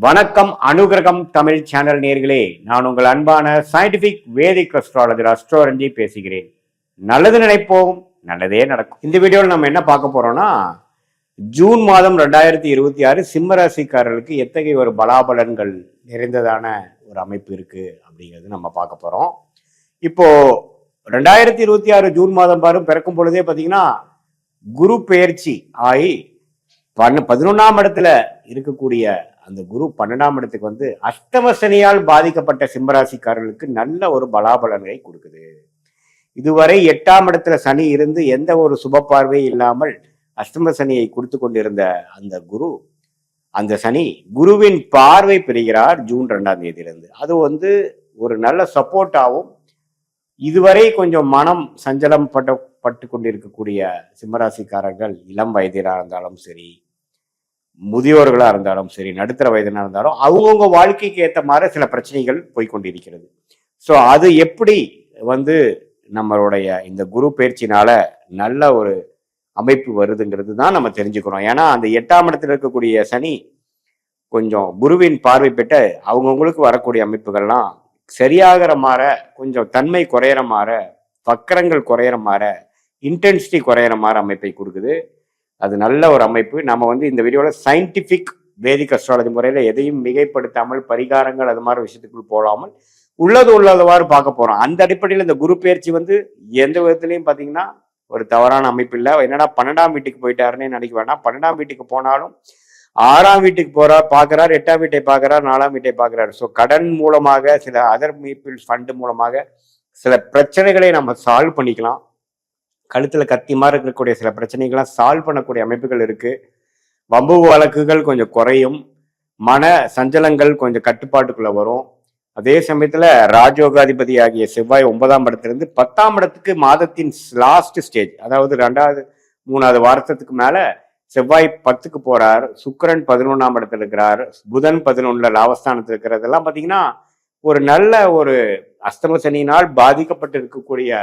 வணக்கம் அனுகிரகம் தமிழ் சேனல் நேர்களே, நான் உங்கள் அன்பான சயின்டிபிக் வேதிக் அஸ்ட்ராலஜர் அஸ்ட்ரோரஞ்சி பேசுகிறேன். நல்லது நினைப்போம், நல்லதே நடக்கும். இந்த வீடியோவில் நம்ம என்ன பார்க்க போறோம்னா, ஜூன் மாதம் 2026 சிம்ம ராசிக்காரர்களுக்கு எத்தகைய ஒரு பலாபலன்கள் நிறைந்ததான ஒரு அமைப்பு இருக்கு அப்படிங்கிறது நம்ம பார்க்க போறோம். இப்போ 2026 ஜூன் மாதம் பிறக்கும் பொழுதே பார்த்தீங்கன்னா குரு பெயர்ச்சி ஆகி 11ஆம் இடத்துல இருக்கக்கூடிய அந்த குரு 12ஆம் இடத்துக்கு வந்து அஷ்டம சனியால் பாதிக்கப்பட்ட சிம்மராசிக்காரர்களுக்கு நல்ல ஒரு பலாபலனை கொடுக்குது. இதுவரை 8ஆம் இடத்துல சனி இருந்து எந்த ஒரு சுப பார்வை இல்லாமல் அஷ்டம சனியை கொடுத்து கொண்டிருந்த அந்த சனி குருவின் பார்வை பெறுகிறார் ஜூன் 2ஆம் தேதியிலிருந்து. அது வந்து ஒரு நல்ல சப்போர்ட்டாகவும், இதுவரை கொஞ்சம் மனம் சஞ்சலம் பட்டு கொண்டிருக்கக்கூடிய சிம்மராசிக்காரர்கள் இளம் வயதிலாக இருந்தாலும் சரி, முதியோர்களா இருந்தாலும் சரி, நடுத்தர வயதினா இருந்தாலும் அவங்கவுங்க வாழ்க்கைக்கு ஏற்ற மாதிரி சில பிரச்சனைகள் போய்கொண்டிருக்கிறது. ஸோ அது எப்படி வந்து நம்மளுடைய இந்த குரு பயிற்சினால நல்ல ஒரு அமைப்பு வருதுங்கிறது தான் நம்ம தெரிஞ்சுக்கிறோம். ஏன்னா அந்த 8ஆம் இடத்துல இருக்கக்கூடிய சனி கொஞ்சம் குருவின் பார்வை பெற்று அவங்கவுங்களுக்கு வரக்கூடிய அமைப்புகள்லாம் சரியாகிற மாற, கொஞ்சம் தன்மை குறையிற மாற, வக்கரங்கள் குறையிற மாற, இன்டென்சிட்டி குறையிற மாதிரி அமைப்பை கொடுக்குது. அது நல்ல ஒரு அமைப்பு. நம்ம வந்து இந்த வீடியோவில் சயின்டிஃபிக் வேதிக் அஸ்ட்ராலஜி முறையில் எதையும் மிகைப்படுத்தாமல், பரிகாரங்கள் அது மாதிரி விஷயத்துக்குள் போடாமல் உள்ளதுவாறு பார்க்க போறோம். அந்த அடிப்படையில் இந்த குரு பயிற்சி வந்து எந்த விதத்துலையும் பார்த்தீங்கன்னா ஒரு தவறான அமைப்பு இல்லை. என்னடா 12ஆம் வீட்டுக்கு போயிட்டாருன்னு நினைக்க வேண்டாம். 12ஆம் வீட்டுக்கு போனாலும் 6ஆம் வீட்டுக்கு பார்க்கிறார், 8ஆம் வீட்டை பார்க்கிறார், 4ஆம் வீட்டை பார்க்கிறார். ஸோ கடன் மூலமாக, சில அதர் பீப்புள்ஸ் ஃபண்டு மூலமாக சில பிரச்சனைகளை நம்ம சால்வ் பண்ணிக்கலாம். கழுத்துல கத்தி மாதிரி இருக்கக்கூடிய சில பிரச்சனைகள்லாம் சால்வ் பண்ணக்கூடிய அமைப்புகள் இருக்கு. வம்பு வழக்குகள் கொஞ்சம் குறையும், மன சஞ்சலங்கள் கொஞ்சம் கட்டுப்பாட்டுக்குள்ள வரும். அதே சமயத்துல ராஜயோகாதிபதி ஆகிய செவ்வாய் 9ஆம் இடத்திலிருந்து 10ஆம் இடத்துக்கு மாதத்தின் லாஸ்ட் ஸ்டேஜ், அதாவது 2வது 3வது வாரத்துக்கு மேல செவ்வாய் 10க்கு போறார், சுக்கிரன் 11ஆம் இடத்துல இருக்கிறார், புதன் 11ல லாபஸ்தானத்தில் இருக்கிறதெல்லாம் பாத்தீங்கன்னா ஒரு நல்ல ஒரு அஸ்தம சனியினால் பாதிக்கப்பட்டு இருக்கக்கூடிய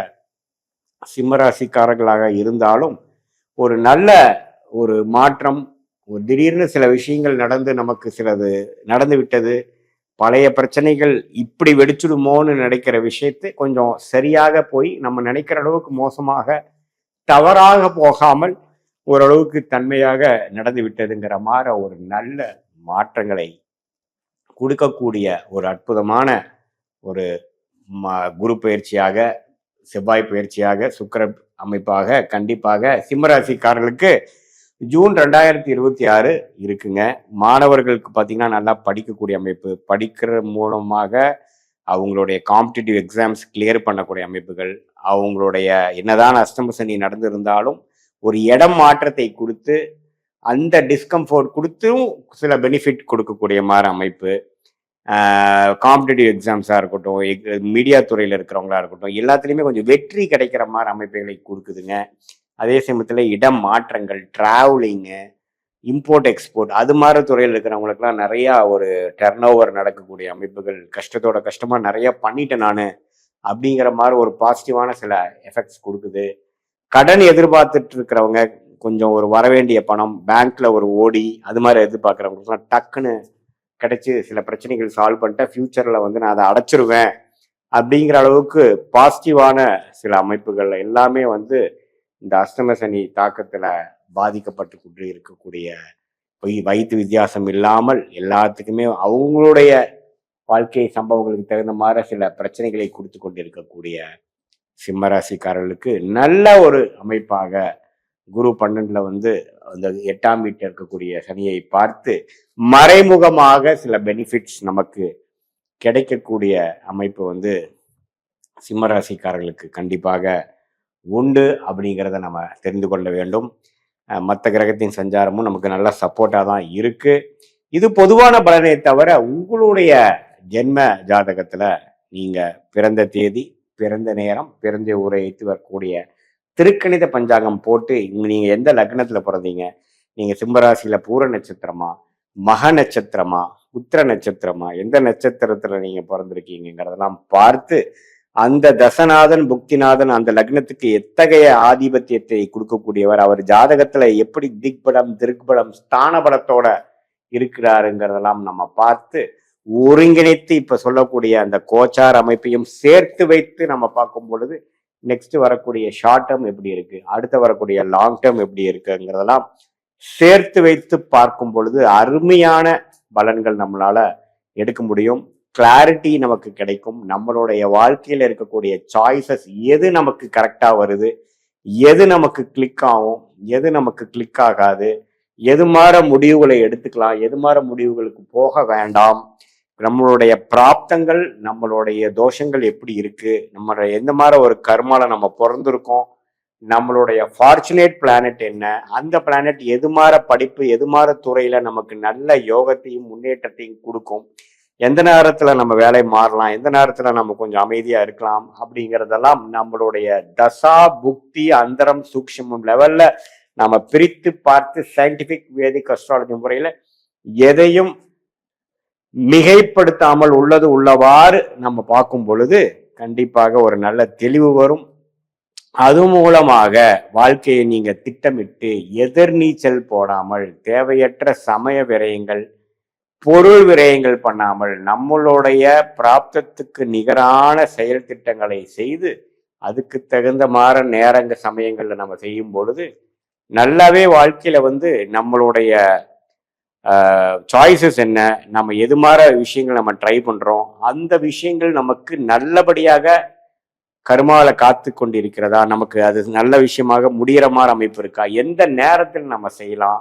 சிம்மராசிக்காரர்களாக இருந்தாலும் ஒரு நல்ல ஒரு மாற்றம், ஒரு திடீர்னு சில விஷயங்கள் நமக்கு சிலது நடந்து விட்டது, பழைய பிரச்சனைகள் இப்படி வெடிச்சுடுமோன்னு நினைக்கிற விஷயத்தை கொஞ்சம் சரியாக போய் நம்ம நினைக்கிற அளவுக்கு மோசமாக தவறாக போகாமல் ஓரளவுக்கு தன்மையாக நடந்து விட்டதுங்கிற மாதிரி ஒரு நல்ல மாற்றங்களை கொடுக்கக்கூடிய ஒரு அற்புதமான ஒரு குரு பயிற்சியாக, செவ்வாய் பயிற்சியாக, சுக்கிர அமைப்பாக கண்டிப்பாக சிம்மராசிக்காரர்களுக்கு ஜூன் 2026 இருக்குங்க. மாணவர்களுக்கு பார்த்தீங்கன்னா நல்லா படிக்கக்கூடிய அமைப்பு, படிக்கிற மூலமாக அவங்களுடைய காம்படிட்டிவ் எக்ஸாம்ஸ் கிளியர் பண்ணக்கூடிய அமைப்புகள், அவங்களுடைய என்னதான் அஷ்டம சனி நடந்திருந்தாலும் ஒரு இடம் மாற்றத்தை கொடுத்து அந்த டிஸ்கம்ஃபோர்ட் கொடுத்தும் சில பெனிஃபிட் கொடுக்கக்கூடிய மாதிரி அமைப்பு, காம்படிட்டிவ் எக்ஸாம்ஸாக இருக்கட்டும், மீடியா துறையில் இருக்கிறவங்களா இருக்கட்டும், எல்லாத்துலேயுமே கொஞ்சம் வெற்றி கிடைக்கிற மாதிரி அமைப்புகளை கொடுக்குதுங்க. அதே சமயத்தில் இடம் மாற்றங்கள், டிராவலிங்கு, இம்போர்ட் எக்ஸ்போர்ட் அது மாதிரி துறையில் இருக்கிறவங்களுக்குலாம் நிறையா ஒரு டர்ன் ஓவர் நடக்கக்கூடிய அமைப்புகள், கஷ்டமாக நிறைய பண்ணிட்டேன் நான் அப்படிங்கிற மாதிரி ஒரு பாசிட்டிவான சில எஃபெக்ட்ஸ் கொடுக்குது. கடன் எதிர்பார்த்துட்டு இருக்கிறவங்க கொஞ்சம் ஒரு வரவேண்டிய பணம் பேங்க்ல ஒரு ஓடி அது மாதிரி எதிர்பார்க்குறவங்களுக்குலாம் டக்குன்னு கிடைச்சி சில பிரச்சனைகள் சால்வ் பண்ணிட்டு ஃபியூச்சரில் வந்து நான் அதை அடைச்சிருவேன் அப்படிங்கிற அளவுக்கு பாசிட்டிவான சில அமைப்புகள் எல்லாமே வந்து இந்த அஷ்டம சனி தாக்கத்தில் பாதிக்கப்பட்டு கொண்டு இருக்கக்கூடிய வயது வித்தியாசம் இல்லாமல் எல்லாத்துக்குமே அவங்களுடைய வாழ்க்கை சம்பவங்களுக்கு தகுந்த மாதிரி சில பிரச்சனைகளை கொடுத்து கொண்டு இருக்கக்கூடிய சிம்மராசிக்காரர்களுக்கு நல்ல ஒரு அமைப்பாக குரு 12ல வந்து அந்த 8ஆம் வீட்டில் இருக்கக்கூடிய சனியை பார்த்து மறைமுகமாக சில பெனிஃபிட்ஸ் நமக்கு கிடைக்கக்கூடிய அமைப்பு வந்து சிம்மராசிக்காரர்களுக்கு கண்டிப்பாக உண்டு அப்படிங்கிறத நம்ம தெரிந்து கொள்ள வேண்டும். மற்ற கிரகத்தின் சஞ்சாரமும் நமக்கு நல்ல சப்போர்ட்டாக தான் இருக்கு. இது பொதுவான பலனை தவிர உங்களுடைய ஜென்ம ஜாதகத்துல நீங்க பிறந்த தேதி, பிறந்த நேரம், பிறந்த ஊரை வைத்து வரக்கூடிய திருக்கணித பஞ்சாங்கம் போட்டு நீங்க எந்த லக்னத்துல பிறந்தீங்க, நீங்க சிம்மராசியில பூர நட்சத்திரமா, மக நட்சத்திரமா, உத்திர நட்சத்திரமா, எந்த நட்சத்திரத்துல நீங்க பிறந்திருக்கீங்கிறதெல்லாம் பார்த்து அந்த தசநாதன் புக்திநாதன் அந்த லக்னத்துக்கு எத்தகைய ஆதிபத்தியத்தை கொடுக்கக்கூடியவர், அவர் ஜாதகத்துல எப்படி திக்பலம் திருக்பலம் ஸ்தான பலத்தோட இருக்கிறாருங்கிறதெல்லாம் நம்ம பார்த்து ஒருங்கிணைத்து இப்ப சொல்லக்கூடிய அந்த கோச்சார் அமைப்பையும் சேர்த்து வைத்து நம்ம பார்க்கும் பொழுது நெக்ஸ்ட் வரக்கூடிய ஷார்ட் டேர்ம் எப்படி இருக்கு, அடுத்து வரக்கூடிய லாங் டேர்ம் எப்படி இருக்குங்கிறதெல்லாம் சேர்த்து வைத்து பார்க்கும் பொழுது அருமையான பலன்கள் நம்மளால எடுக்க முடியும். கிளாரிட்டி நமக்கு கிடைக்கும். நம்மளுடைய வாழ்க்கையில இருக்கக்கூடிய சாய்ஸஸ் எது நமக்கு கரெக்டா வருது, எது நமக்கு கிளிக் ஆகும், எது நமக்கு கிளிக் ஆகாது, எது மாதிரி முடிவுகளை எடுத்துக்கலாம், எது மாதிரி முடிவுகளுக்கு போக வேண்டாம், நம்மளுடைய பிராப்தங்கள் நம்மளுடைய தோஷங்கள் எப்படி இருக்கு, நம்ம எந்த மாதிரி ஒரு கர்மால நம்ம பிறந்திருக்கோம், நம்மளுடைய ஃபார்ச்சுனேட் பிளானட் என்ன, அந்த பிளானட் எது மாதிரி படிப்பு எது மாதிரி துறையில நமக்கு நல்ல யோகத்தையும் முன்னேற்றத்தையும் கொடுக்கும், எந்த நேரத்துல நம்ம வேலை மாறலாம், எந்த நேரத்துல நம்ம கொஞ்சம் அமைதியா இருக்கலாம் அப்படிங்கிறதெல்லாம் நம்மளுடைய தசா புக்தி அந்தரம் சூக்ஷ்மம் லெவல்ல நம்ம பிரித்து பார்த்து சயின்டிபிக் வேதிக் அஸ்ட்ராலஜி முறையில எதையும் மிகைப்படுத்தாமல் உள்ளது உள்ளவாறு நம்ம பார்க்கும் பொழுது கண்டிப்பாக ஒரு நல்ல தெளிவு வரும். அது மூலமாக வாழ்க்கையை நீங்க திட்டமிட்டு எதிர்நீச்சல் போடாமல் தேவையற்ற சமய விரயங்கள் பொருள் விரயங்கள் பண்ணாமல் நம்மளுடைய பிராப்தத்துக்கு நிகரான செயல் திட்டங்களை செய்து அதுக்கு தகுந்த மாதிரி நேரங்க சமயங்கள்ல நம்ம செய்யும் பொழுது நல்லாவே வாழ்க்கையில நம்மளுடைய சாய்ஸஸ் என்ன, நம்ம எது மாதிரி விஷயங்கள் நம்ம ட்ரை பண்றோம், அந்த விஷயங்கள் நமக்கு நல்லபடியாக கருமால காத்து கொண்டிருக்கிறதா, நமக்கு அது நல்ல விஷயமாக முடிகிற மாதிரி அமைப்பு இருக்கா, எந்த நேரத்தில் நம்ம செய்யலாம்,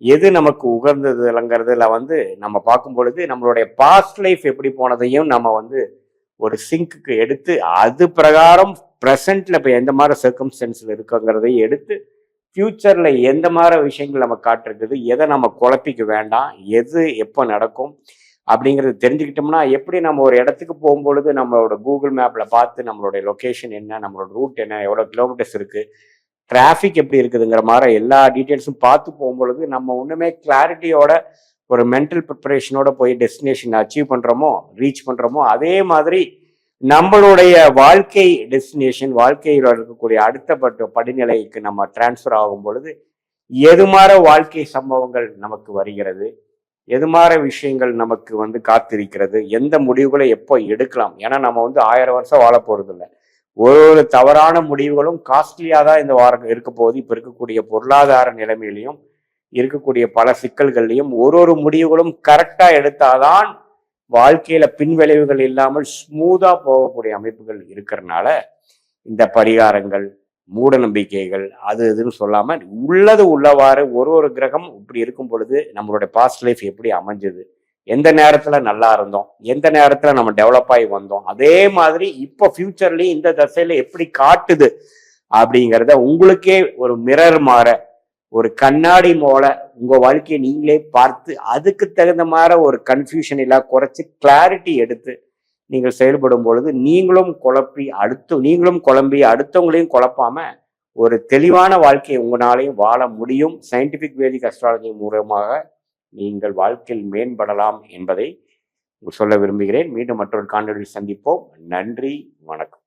எது நமக்கு உகந்ததுங்கிறதுல நம்ம பார்க்கும் பொழுது நம்மளுடைய பாஸ்ட் லைஃப் எப்படி போனதையும் நம்ம ஒரு சிங்க்கு எடுத்து அது பிரகாரம் ப்ரெசன்ட்ல இப்போ எந்த மாதிரி சர்க்கம்ஸ்டன்ஸ்ல இருக்குங்கிறதையும் எடுத்து ஃபியூச்சர்ல எந்த மாதிரி விஷயங்கள் நம்ம காட்டிருக்குது, எதை நம்ம குழப்பிக்க வேண்டாம், எது எப்போ நடக்கும் அப்படிங்கிறது தெரிஞ்சுக்கிட்டோம்னா எப்படி நம்ம ஒரு இடத்துக்கு போகும்பொழுது நம்மளோட கூகுள் மேப்ல பார்த்து நம்மளுடைய லொக்கேஷன் என்ன, நம்மளோட ரூட் என்ன, எவ்வளோ கிலோமீட்டர்ஸ் இருக்கு, டிராஃபிக் எப்படி இருக்குதுங்கிற மாதிரி எல்லா டீட்டெயில்ஸும் பார்த்து போகும்பொழுது நம்ம ஒன்றுமே கிளாரிட்டியோட ஒரு மென்டல் ப்ரிப்பரேஷனோட போய் டெஸ்டினேஷன் அச்சீவ் பண்ணுறோமோ ரீச் பண்ணுறோமோ அதே மாதிரி நம்மளுடைய வாழ்க்கை டெஸ்டினேஷன் வாழ்க்கையில் இருக்கக்கூடிய அடுத்த படிநிலைக்கு நம்ம டிரான்ஸ்ஃபர் ஆகும் பொழுது எது மாதிரி வாழ்க்கை சம்பவங்கள் நமக்கு வருகிறது, எது மாதிரி விஷயங்கள் நமக்கு காத்திருக்கிறது, எந்த முடிவுகளை எப்போ எடுக்கலாம். ஏன்னா நம்ம 1000 வருஷம் வாழ போறது இல்லை. ஒரு தவறான முடிவுகளும் காஸ்ட்லியாக தான் இந்த வாரம் இருக்க போகுது. இப்போ இருக்கக்கூடிய பொருளாதார நிலைமையிலையும் இருக்கக்கூடிய பல சிக்கல்கள்லையும் ஒரு முடிவுகளும் கரெக்டாக எடுத்தாதான் வாழ்க்கையில பின்விளைவுகள் இல்லாமல் ஸ்மூதா போகக்கூடிய அமைப்புகள் இருக்கிறதுனால இந்த பரிகாரங்கள் மூட நம்பிக்கைகள் அது இதுன்னு சொல்லாம உள்ளது உள்ளவாறு ஒரு கிரகம் இப்படி இருக்கும் பொழுது நம்மளுடைய பாஸ்ட் லைஃப் எப்படி அமைஞ்சது, எந்த நேரத்துல நல்லா இருந்தோம், எந்த நேரத்துல நம்ம டெவலப் ஆகி வந்தோம், அதே மாதிரி இப்போ ஃபியூச்சர்லயும் இந்த தசையில எப்படி காட்டுது அப்படிங்கிறத உங்களுக்கே ஒரு மிரர் மாற ஒரு கண்ணாடி போல உங்க வாழ்க்கையை நீங்களே பார்த்து அதுக்கு தகுந்த மாதிரி ஒரு கன்ஃபியூஷன் இல்ல குறைச்சி கிளாரிட்டி எடுத்து நீங்கள் செயல்படும் பொழுது நீங்களும் குழம்பி அடுத்தவங்களையும் குழப்பாம ஒரு தெளிவான வாழ்க்கையை உங்களாலையும் வாழ முடியும். சயின்டிபிக் வேதிக் அஸ்ட்ராலஜி மூலமாக நீங்கள் வாழ்க்கையில் மேம்படலாம் என்பதை சொல்ல விரும்புகிறேன். மீண்டும் மற்றொரு காணொலியில் சந்திப்போம். நன்றி, வணக்கம்.